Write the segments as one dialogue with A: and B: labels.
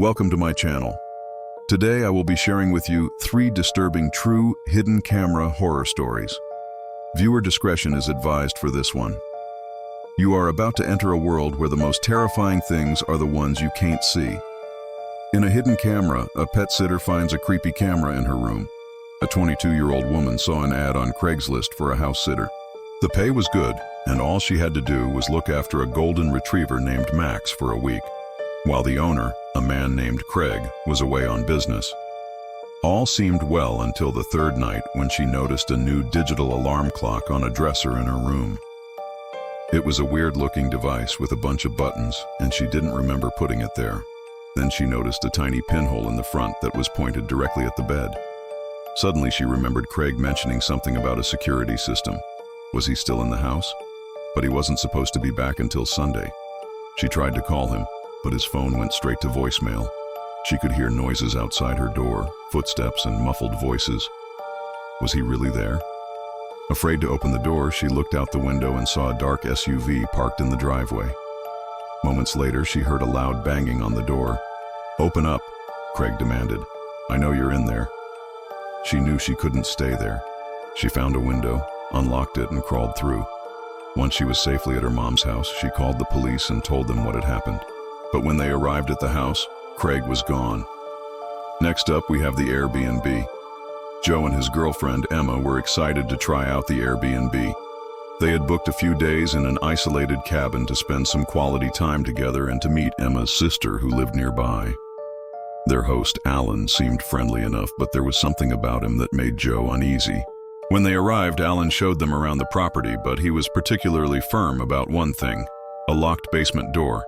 A: Welcome to my channel. Today I will be sharing with you 3 disturbing true hidden camera horror stories. Viewer discretion is advised for this one. You are about to enter a world where the most terrifying things are the ones you can't see. In a hidden camera, a pet sitter finds a creepy camera in her room. A 22-year-old woman saw an ad on Craigslist for a house sitter. The pay was good, and all she had to do was look after a golden retriever named Max for a week, while the owner, a man named Craig, was away on business. All seemed well until the 3rd night when she noticed a new digital alarm clock on a dresser in her room. It was a weird-looking device with a bunch of buttons, and she didn't remember putting it there. Then she noticed a tiny pinhole in the front that was pointed directly at the bed. Suddenly she remembered Craig mentioning something about a security system. Was he still in the house? But he wasn't supposed to be back until Sunday. She tried to call him, but his phone went straight to voicemail. She could hear noises outside her door, footsteps and muffled voices. Was he really there? Afraid to open the door, she looked out the window and saw a dark SUV parked in the driveway. Moments later, she heard a loud banging on the door. "Open up," Craig demanded. "I know you're in there." She knew she couldn't stay there. She found a window, unlocked it and crawled through. Once she was safely at her mom's house, she called the police and told them what had happened. But when they arrived at the house, Craig was gone. Next up, we have the Airbnb. Joe and his girlfriend, Emma, were excited to try out the Airbnb. They had booked a few days in an isolated cabin to spend some quality time together and to meet Emma's sister who lived nearby. Their host, Alan, seemed friendly enough, but there was something about him that made Joe uneasy. When they arrived, Alan showed them around the property, but he was particularly firm about one thing: a locked basement door.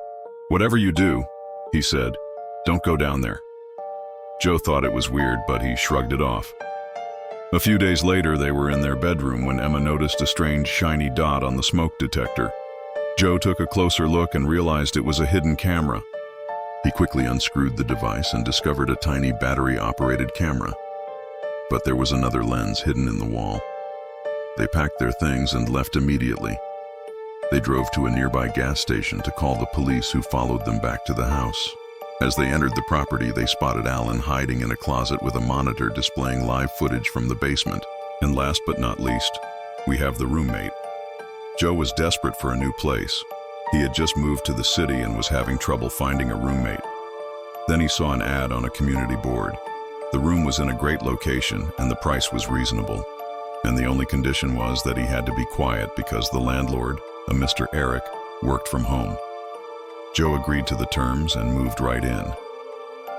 A: "Whatever you do," he said, "don't go down there." Joe thought it was weird, but he shrugged it off. A few days later, they were in their bedroom when Emma noticed a strange shiny dot on the smoke detector. Joe took a closer look and realized it was a hidden camera. He quickly unscrewed the device and discovered a tiny battery-operated camera. But there was another lens hidden in the wall. They packed their things and left immediately. They drove to a nearby gas station to call the police, who followed them back to the house. As they entered the property, they spotted Alan hiding in a closet with a monitor displaying live footage from the basement. And last but not least, we have the roommate. Joe was desperate for a new place. He had just moved to the city and was having trouble finding a roommate. Then he saw an ad on a community board. The room was in a great location and the price was reasonable. And the only condition was that he had to be quiet because the landlord, a Mr. Eric, worked from home. Joe agreed to the terms and moved right in.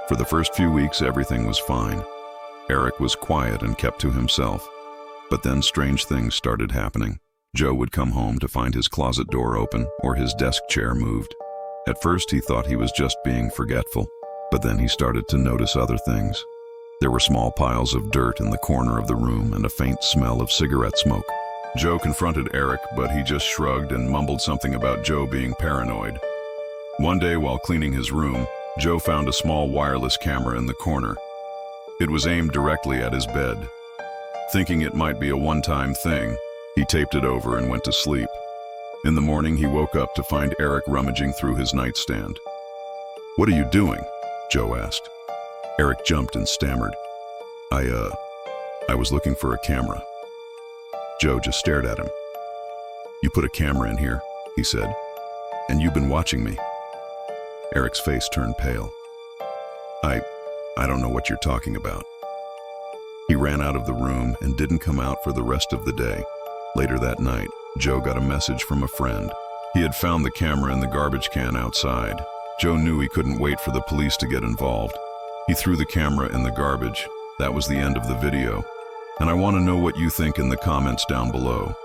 A: For the first few weeks, everything was fine. Eric was quiet and kept to himself. But then strange things started happening. Joe would come home to find his closet door open or his desk chair moved. At first, he thought he was just being forgetful, but then he started to notice other things. There were small piles of dirt in the corner of the room and a faint smell of cigarette smoke. Joe confronted Eric, but he just shrugged and mumbled something about Joe being paranoid. One day, while cleaning his room, Joe found a small wireless camera in the corner. It was aimed directly at his bed. Thinking it might be a one-time thing, he taped it over and went to sleep. In the morning, he woke up to find Eric rummaging through his nightstand. "What are you doing?" Joe asked. Eric jumped and stammered. I was looking for a camera." Joe just stared at him. "You put a camera in here," he said, "and you've been watching me." Eric's face turned pale. I don't know what you're talking about." He ran out of the room and didn't come out for the rest of the day. Later that night, Joe got a message from a friend. He had found the camera in the garbage can outside. Joe knew he couldn't wait for the police to get involved. He threw the camera in the garbage. That was the end of the video. And I want to know what you think in the comments down below.